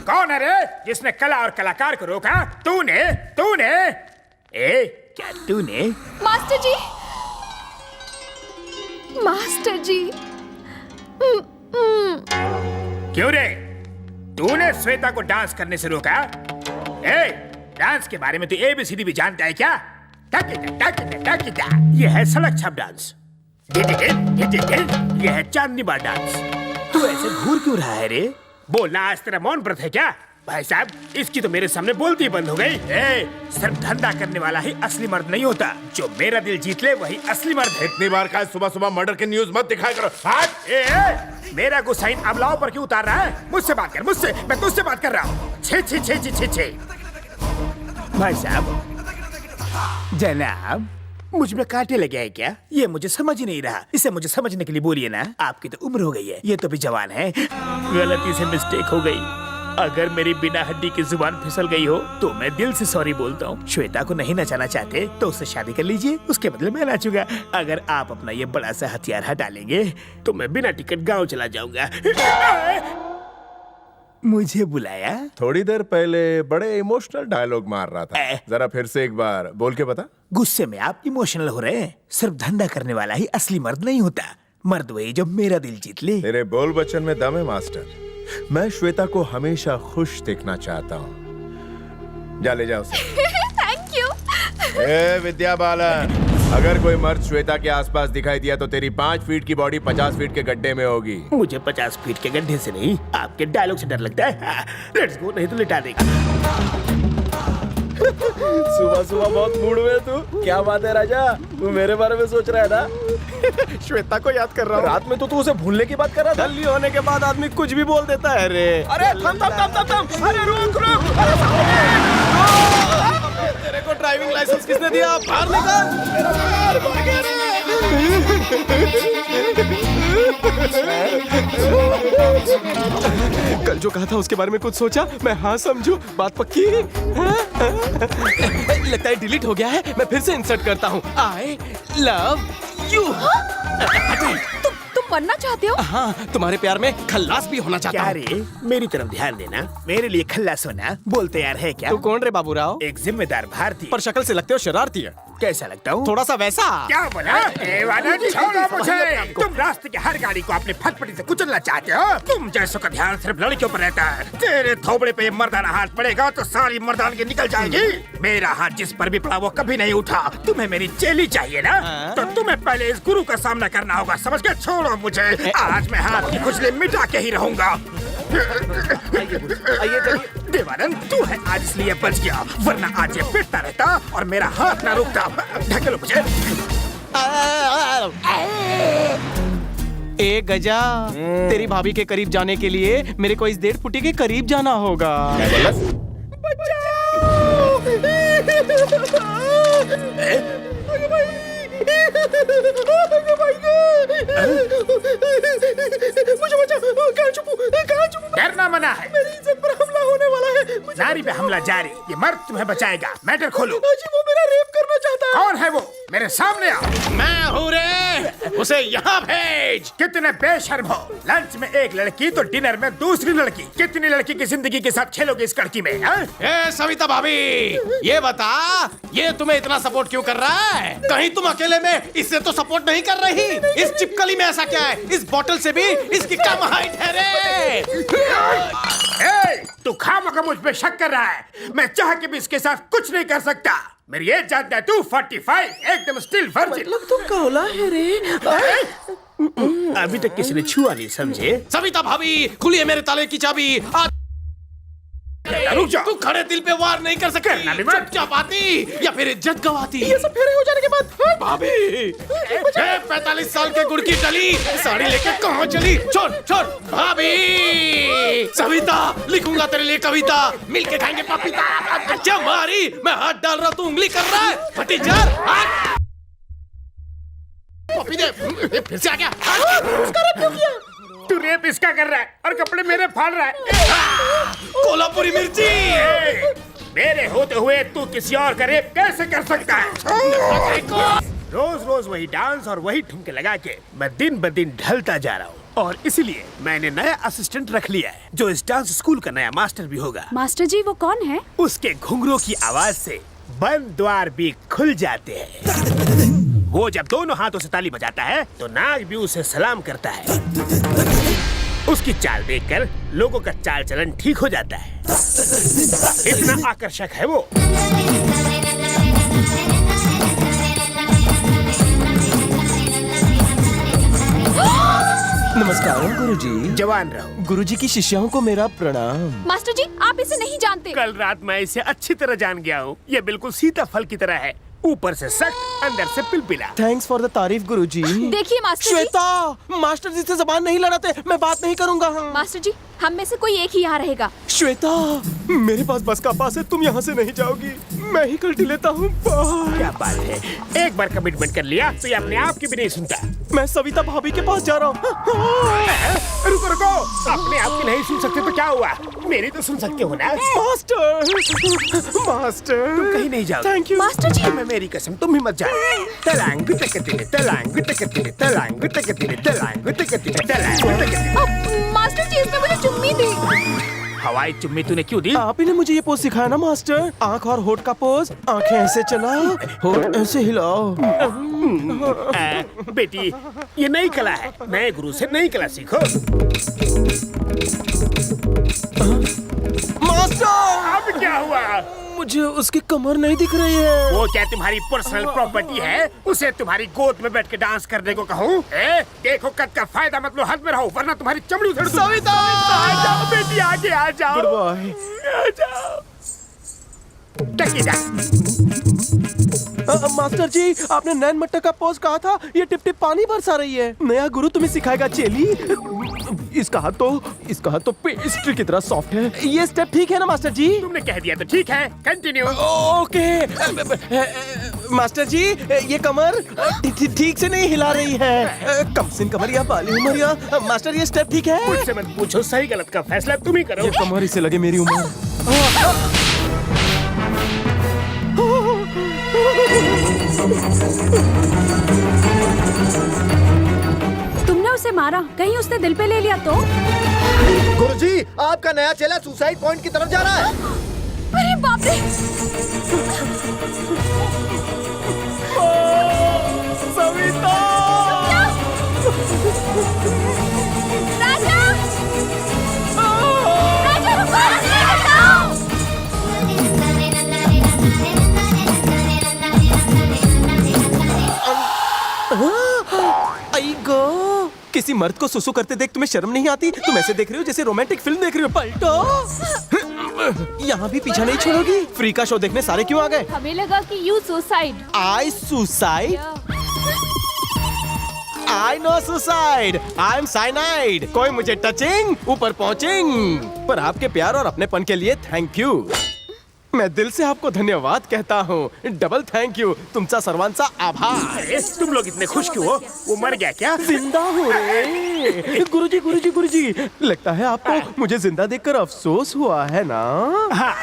कौन है रे जिसने कला और कलाकार को रोका? तूने तूने क्या तूने? मास्टर जी, मास्टर जी। क्यों रे? तूने श्वेता को डांस करने से रोका? डांस के बारे में तू ABCD भी जानता है क्या? ये है सड़क छाप डांस, ये है चांदनी बार डांस। तू ऐसे घूर क्यों रहा है रे? बोलना आज तेरा मौन व्रत है क्या? भाई साहब, इसकी तो मेरे सामने बोलती ही बंद हो गई। सिर्फ धंधा करने वाला ही असली मर्द नहीं होता, जो मेरा दिल जीत ले वही असली मर्द है। इतनी बार का सुबह सुबह मर्डर के न्यूज मत दिखाया करो। मेरा गुस्सा इन अबलाओं पर क्यों उतार रहा है? मुझसे बात कर, मुझसे। मैं तुझसे बात कर रहा हूँ। छे। भाई साहब, जनाब, मुझ में कांटे लगे हैं क्या? ये मुझे समझ ही नहीं रहा। इसे मुझे समझने के लिए बोलिए ना। आपकी तो उम्र हो गई है, ये तो भी जवान है। गलती से मिस्टेक हो गई। अगर मेरी बिना हड्डी की जुबान फिसल गई हो तो मैं दिल से सॉरी बोलता हूँ। श्वेता को नहीं नचाना चाहते तो उससे शादी कर लीजिए, उसके बदले मैं नाचूंगा। अगर आप अपना ये बड़ा सा हथियार हटा लेंगे तो मैं बिना टिकट गाँव चला जाऊंगा। मुझे बुलाया? थोड़ी देर पहले बड़े इमोशनल डायलॉग मार रहा था, जरा फिर से एक बार बोल के बता। गुस्से में आप इमोशनल हो रहे हैं। सिर्फ धंधा करने वाला ही असली मर्द नहीं होता, मर्द वही जो मेरा दिल जीत ले। तेरे बोल बच्चन में दम है मास्टर। मैं श्वेता को हमेशा खुश देखना चाहता हूँ। जा ले जाओ उसे। Thank you. विद्या बालन, अगर कोई मर्द श्वेता के आसपास दिखाई दिया तो तेरी 5 फीट की बॉडी 50 फीट के गड्ढे में होगी। मुझे 50 फीट के गड्ढे से नहीं, आपके डायलॉग से डर लगता है। लेट्स गो, नहीं तो लिटा देगा। सुबह सुबह बहुत मूड में तू। क्या बात है राजा, तू मेरे बारे में सोच रहा है ना? श्वेता को याद कर रहा हूँ। रात में तो तू उसे भूलने की बात कर रहा था। जल्दी होने के बाद आदमी कुछ भी बोल देता है रे। अरे थम। अरे रुक। तेरे को ड्राइविंग लाइसेंस किसने दिया? बाहर निकल। कल जो कहा था उसके बारे में कुछ सोचा? मैं हाँ समझू, बात पक्की। लगता है डिलीट हो गया है, मैं फिर से इंसर्ट करता हूँ। I love you. तुम बनना चाहते हो? हाँ, तुम्हारे प्यार में खल्लास भी होना चाहता क्या हूँ। रे, मेरी तरफ ध्यान देना। मेरे लिए खल्लास होना बोल तैयार है क्या? तू कौन रे बाबूराव? एक जिम्मेदार भारतीय। पर शक्ल से लगते हो शरारती है। कैसा लगता हूँ? थोड़ा सा वैसा। क्या बोला? छोड़ो मुझे। तुम रास्ते की हर गाड़ी को अपने फटफटी से कुचलना चाहते हो। तुम जैसों का ध्यान सिर्फ लड़कियों पर रहता है। तेरे थोबड़े पे मर्दाना हाथ पड़ेगा तो सारी मर्दानगी निकल जाएगी। मेरा हाथ जिस पर भी पड़ा वो कभी नहीं उठा। तुम्हें मेरी चेली चाहिए ना? तो तुम्हें पहले इस गुरु का सामना करना होगा, समझ के? छोड़ो मुझे, आज मैं हाथ की खुजली मिटा के ही रहूंगा। देवानंद, तू है आज इसलिए बच गया, वरना आज ये पिटता रहता और मेरा हाथ ना रुकता। ढकेलो मुझे। ए गजा, तेरी भाभी के करीब जाने के लिए मेरे को इस 1.5 फुटी के करीब जाना होगा। मुझे बचाओ। कहाँ छुपूं? डरना मना है। मेरी इज्जत पर हमला होने वाला है। नारी पे हमला जारी। ये मर्द तुम्हें बचाएगा। मैटर खोलो। जी, वो मेरा रेप करना चाहता है। कौन है वो? मेरे सामने आओ। मैं हूँ रे, उसे यहाँ भेज। कितने बेशर्म हो। लंच में एक लड़की तो डिनर में दूसरी लड़की। कितनी लड़की की जिंदगी के साथ खेलोगे इस लड़की में? ए सविता भाभी, ये बता, ये तुम्हें इतना सपोर्ट क्यों कर रहा है? कहीं तुम अकेले में इससे तो सपोर्ट नहीं कर रही? इस चिपकली में ऐसा क्या है? इस बोतल से भी इसकी कम हाइट है रे। तू खामखा मुझ पे शक कर रहा है। मैं चाह के भी इसके साथ कुछ नहीं कर सकता। मेरी एज जानता है तू? 45, एकदम स्टिल वर्जिन। मतलब तुम कौला है रे। अभी तक किसी ने छुआ नहीं, समझे? सविता भाभी, खुली है मेरे ताले की चाबी। रुक जाओ। तू खड़े दिल पे वार नहीं कर सकती। चुपचाप आती या फिर इज्जत गवाती। ये सब फेरे हो जाने के बाद भाभी, 45 साल के गुड़ की डली साड़ी लेके कहाँ चली? छोड़ भाभी। सविता, लिखूंगा तेरे लिए कविता, मिलके खाएंगे पपीता। अच्छा मारी, मैं हाथ डाल रहा, तू उंगली कर रहा है। फटी जार, पपी दे। फिर से आ गया। क्यों किया? तू रेप इसका कर रहा है और कपड़े मेरे फाड़ रहा है। कोल्हापुरी मिर्ची। मेरे होते हुए तू किसी और का रेप कैसे कर सकता है? रोज रोज वही डांस और वही ठुमके लगा के मैं दिन ब दिन ढलता जा रहा हूँ। और इसलिए मैंने नया असिस्टेंट रख लिया है जो इस डांस स्कूल का नया मास्टर भी होगा। मास्टर जी वो कौन है? उसके घुंघरू की आवाज से बंद द्वार भी खुल जाते हैं। वो जब दोनों हाथों से ताली बजाता है तो नाग भी उसे सलाम करता है। उसकी चाल देखकर लोगों का चाल चलन ठीक हो जाता है। इतना आकर्षक है वो। नमस्कार गुरुजी। जवान रहो। गुरुजी की शिष्याओं को मेरा प्रणाम। मास्टर जी आप इसे नहीं जानते। कल रात मैं इसे अच्छी तरह जान गया हूँ। ये बिल्कुल सीताफल की तरह है, ऊपर से सख्त, अंदर से पिलपिला। थैंक्स फॉर द तारीफ गुरुजी। देखिए मास्टर जी। श्वेता, मास्टर जी से जबान नहीं लड़ाते, मैं बात नहीं करूंगा। मास्टर जी हम में से कोई एक ही यहाँ रहेगा। श्वेता, मेरे पास बस का पास है, तुम यहाँ से नहीं जाओगी। मैं ही कल्टी लेता हूँ। क्या बात है, एक बार कमिटमेंट कर लिया तो ये अपने आप की भी नहीं सुनता। मैं सविता भाभी के पास जा रहा हूँ। रुको रुको, अपने आप की नहीं सुन सकते तो क्या हुआ, मेरी तो सुन सकते हो ना। मास्टर, मास्टर, तुम कहीं नहीं जाओगे। थैंक यू मास्टर जी। मैं मेरी कसम, तुम भी मत जाओ। तलांग तकतिने, तलांग तकतिने, तलांग तकतिने, तलांग तकतिने, तलांग तकतिने। मास्टर जी इसने मुझे चुम्मी दी। हवाई चुम्मी तूने क्यों दी? आप ही ने मुझे ये पोज सिखाया ना मास्टर। आंख और होठ का पोज, आंखें ऐसे चलाओ, होठ ऐसे हिलाओ। बेटी ये नई कला है, नए गुरु से नई कला सीखो। मास्टर, अब क्या हुआ? मुझे उसकी कमर नहीं दिख रही है। वो क्या तुम्हारी पर्सनल प्रॉपर्टी है? उसे तुम्हारी गोद में बैठ के डांस करने को कहूँ? देखो कद का फायदा मत लो, हद में रहो वरना तुम्हारी चमड़ी उधेड़ दूँ। सविता! आ जाओ बेटी, आगे आ जाओ। Good boy. आ जाओ। टकी जा। मास्टर जी, आपने नैन मट्टा का पोज कहा था, ये टिप टिप पानी बरसा रही है। नया गुरु तुम्हें सिखाएगा चेली। इसका हाथ तो पेस्ट्री की तरह सॉफ्ट है। ये स्टेप ठीक है ना मास्टर जी? तुमने कह दिया तो ठीक है, कंटिन्यू। ओके। मास्टर जी, ये कमर ठीक से नहीं हिला रही है। कम सिन कमर या बाली उमर या मास्टर, ये स्टेप ठीक है? मुझसे मत पूछो, सही गलत का फैसला तुम ही करो। ये कमर इसे लगे मेरी उम्र। तुमने उसे मारा, कहीं उसने दिल पे ले लिया तो? गुरुजी, आपका नया चेला सुसाइड पॉइंट की तरफ जा रहा है। अरे बाप रे। सविता! राजा! राजा रुको, राजा बचाओ! आई गो! किसी मर्द को सुसु करते देख तुम्हें शर्म नहीं आती? तुम ऐसे देख रही हो जैसे रोमांटिक फिल्म देख रही हो। पलटो! यहाँ भी पीछा नहीं छोड़ोगी? फ्री का शो देखने सारे क्यों आ गए? हमें लगा कि you suicide. I suicide? I know suicide, I am cyanide. कोई मुझे टचिंग, ऊपर पहुंचिंग। पर आपके प्यार और अपनेपन के लिए थैंक यू। मैं दिल से आपको धन्यवाद कहता हूँ। डबल थैंक यू, तुमचा सर्वांचा आभार। अरे तुम लोग इतने खुश क्यों हो? वो मर गया क्या? जिंदा हो रे। गुरुजी गुरुजी गुरुजी, लगता है आपको मुझे जिंदा देखकर अफसोस हुआ है ना? हाँ,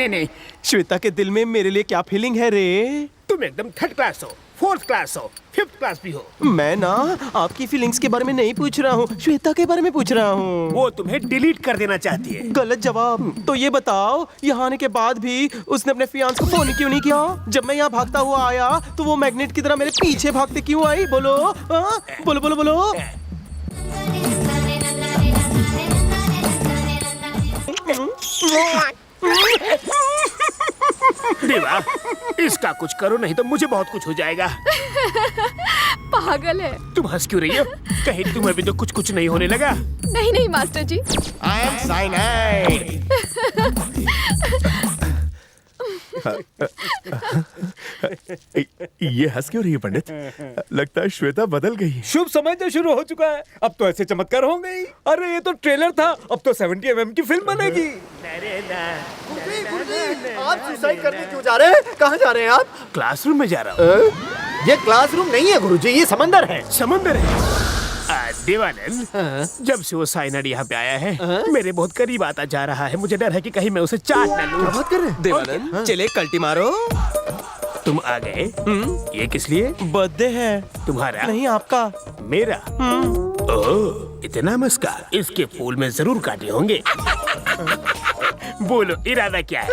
नहीं। श्वेता के दिल में मेरे लिए क्या फीलिंग है रे? तुम एकदम थर्ड क्लास हो, फोर्थ क्लास हो, फिफ्थ क्लास भी हो। मैं ना आपकी फीलिंग्स के बारे में नहीं पूछ रहा हूँ, श्वेता के बारे में पूछ रहा हूँ। वो तुम्हें डिलीट कर देना चाहती है। गलत जवाब। तो ये बताओ, यहाँ आने के बाद भी उसने अपने फियांस को फोन क्यों नहीं किया? जब मैं यहाँ भागता हुआ आया तो वो मैग्नेट की तरह मेरे पीछे भागते क्यों आई? बोलो बोलो बोलो बोलो। देवा, इसका कुछ करो नहीं तो मुझे बहुत कुछ हो जाएगा। पागल है। तुम हंस क्यों रही हो? कहीं तुम्हें भी तो कुछ नहीं होने लगा? नहीं master ji. I am cyanide. ये हंस क्यों रही है पंडित? लगता है श्वेता बदल गई। शुभ समय तो शुरू हो चुका है, अब तो ऐसे चमत्कार होंगे ही। अरे ये तो ट्रेलर था, अब तो 70 mm की फिल्म बनेगी। आप सुसाइड करने क्यों जा रहे हैं? कहाँ जा रहे हैं आप? क्लासरूम में जा रहा हूँ। ये क्लासरूम नहीं है गुरुजी, ये समंदर है। समंदर है। देवानंद, जब से वो साइनाइड यहाँ पे आया है, मेरे बहुत करीब आता जा रहा है। मुझे डर है कि कहीं मैं उसे चाट न लूं। बात कर रहे हैं? देवानंद, चले कल्टी मारो। तुम आ गए? ये किस लिए? बर्थडे है। तुम्हारा? नहीं, आपका। मेरा? ओह, इतना मस्का इसके फूल में जरूर काटे होंगे। बोलो इरादा क्या है?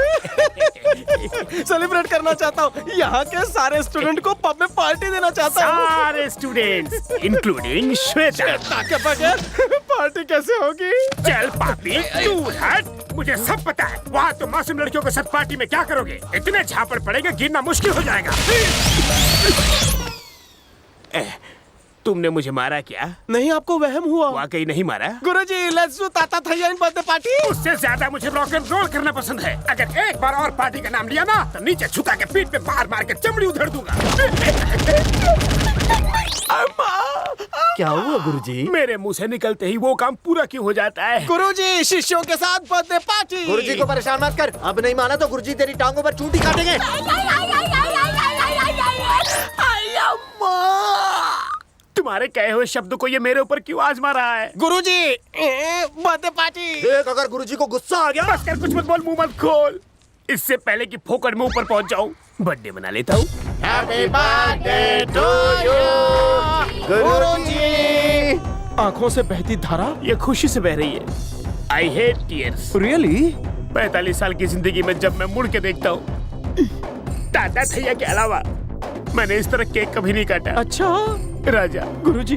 सेलिब्रेट करना चाहता हूँ। यहाँ के सारे स्टूडेंट को पब में पार्टी देना चाहता हूँ। सारे स्टूडेंट्स इंक्लूडिंग श्वेता। ताके बगैर पार्टी कैसे होगी? चल पापी तू हट, मुझे सब पता है। वहाँ तुम मासूम लड़कियों के साथ पार्टी में क्या करोगे? इतने झापड़ पड़ेंगे गिरना मुश्किल हो जाएगा। तुमने मुझे मारा क्या? नहीं, आपको वहम हुआ। वाकई नहीं मारा। गुरुजी, लेट्स डू ताता थैया बर्थडे पार्टी। उससे ज्यादा मुझे रॉक एंड रोल करना पसंद है। अगर एक बार और पार्टी का नाम लिया ना तो नीचे झुका के पीठ पे मार मार के चमड़ी उधेड़ दूंगा। क्या हुआ गुरुजी? मेरे मुंह से निकलते ही वो काम पूरा क्यों हो जाता है? गुरुजी, शिष्यों के साथ बर्थडे पार्टी। गुरुजी को परेशान मत कर। अब नहीं माना तो गुरुजी तेरी टांगों पर चूंटी काटेंगे। तुम्हारे कहे हुए शब्द को ये मेरे ऊपर क्यों आजमा रहा है? गुरुजी, बर्थडे पार्टी। देख, अगर गुरुजी को गुस्सा आ गया। बस कर, कुछ मत बोल, मुंह मत खोल। इससे पहले कि फोकट में ऊपर पहुंच जाऊं, बर्थडे मना लेता हूँ। हैप्पी बर्थडे टू यू गुरुजी। आंखों से बहती धारा ये खुशी से बह रही है। I hate tears. रियली? 45 साल की जिंदगी में जब मैं मुड़ के देखता हूँ, ताता थैया के अलावा मैंने इस तरह केक कभी नहीं काटा। अच्छा राजा, गुरुजी,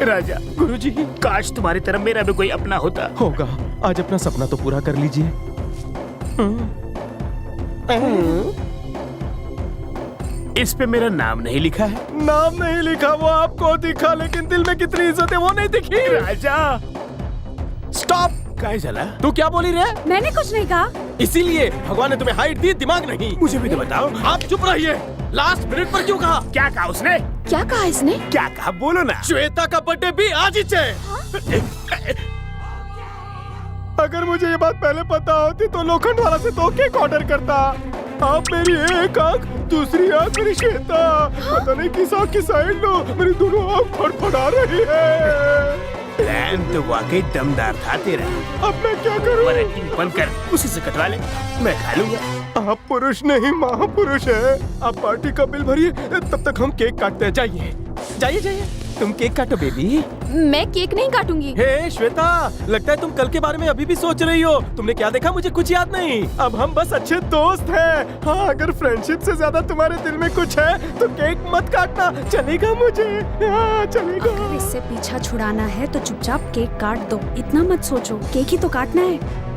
राजा, गुरुजी। काश तुम्हारी तरह मेरा भी कोई अपना होता। होगा। आज अपना सपना तो पूरा कर लीजिए। इस पे मेरा नाम नहीं लिखा है। नाम नहीं लिखा, वो आपको दिखा, लेकिन दिल में कितनी इज्जत है वो नहीं दिखी। राजा स्टॉप। काय चला? तू क्या बोली रे? मैंने कुछ नहीं कहा। इसीलिए भगवान ने तुम्हें हाइट दी, दिमाग नहीं। मुझे भी तो बताओ। आप चुप रहिए। लास्ट मिनट पर क्यों कहा? क्या कहा उसने? क्या कहा इसने? क्या कहा बोलो ना। श्वेता का बर्थडे भी आज ही है। अगर मुझे ये बात पहले पता होती तो लोखंड वाला से तो केक ऑर्डर करता। आप मेरी एक आंख, दूसरी आंख मेरी श्वेता। पता नहीं किस आंख की साइड लो, मेरी दोनों आंख फड़फड़ा रही है। प्लान तो वाकई दमदार था तेरा। अब मैं क्या करूं? एक्टिंग बंद कर, उसी से कटवा ले, मैं खा लूंगा। आप पुरुष नहीं महापुरुष है। आप पार्टी का बिल भरिए, तब तक हम केक काटते हैं। जाइए जाइए जाइए, तुम केक काटो बेबी। मैं केक नहीं काटूंगी। हे श्वेता, लगता है तुम कल के बारे में अभी भी सोच रही हो। तुमने क्या देखा मुझे कुछ याद नहीं। अब हम बस अच्छे दोस्त हैं। हाँ, अगर फ्रेंडशिप से ज्यादा तुम्हारे दिल में कुछ है तो केक मत काटना, चलेगा मुझे? हाँ, चलेगा। अगर इससे पीछा छुड़ाना है तो चुपचाप केक काट दो। इतना मत सोचो, केक ही तो काटना है।